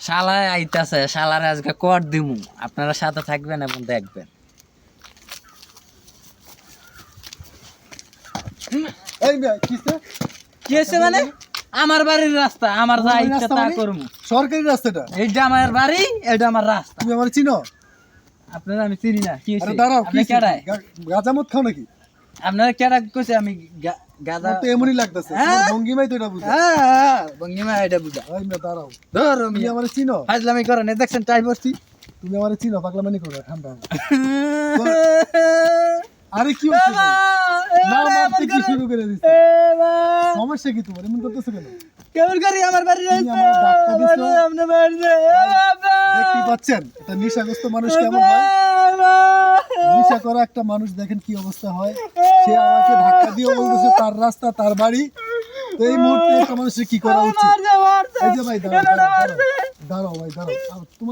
শালা আইতাছে, শালারে আজকে কর দিমু, আপনারা সাথে থাকবেন এবং দেখবেন। এই মেয়ে কিসে কি হয়েছে মানে? আমার বাড়ির রাস্তা, আমার যা তোমার ইচ্ছা রাস্তা তা মানে? করবো। সরকারি রাস্তাটা এইটা আমার বাড়ি, এটা আমার রাস্তা। তুমি আমার চিনো? আপনারা আমি চিনি না। কি আরে হয়েছে? দাঁড়াও, আপনি কেডায়? গাঁজা মদ খাও নাকি? আপনারা কেডা কইছে আমি গাদা? আমার তো এমনই লাগতেছে, হ্যাঁ? তোমার ভঙ্গিমাই তো এটা বুঝা। হ্যাঁ, ভঙ্গিমা এটা বুঝা। এই মেয়ে দাঁড়াও, ধরো তুমি মিয়া, আমার চিনো? ফাজলামি করেন, এই দেখছেন টাই পড়ছি। তুমি আমার চিনো? পাগলামানি করো, ঠান্ডা হও। আরে কি হচ্ছে? না মারতে কি শুরু করে দিছে? সমস্যা কি তোমার? এমন করতেছো কেন? কেমন করি আমার বাড়ি তুমি আমার ধাক্কা দিছো? আপনি মারছে। দেখতে পাচ্ছেন এটা নেশাগ্রস্ত মানুষ কেমন হয়? নেশা করা একটা মানুষ দেখেন কি অবস্থা হয়। সে আমাকে ধাক্কা দিয়ে বলতেছে তার রাস্তা তার বাড়ি। তো এই মুহূর্তে একটা মানুষের কি করা উচিত? এই যে ভাই দাঁড়াও, দাঁড়াও ভাই দাঁড়াও। তোমার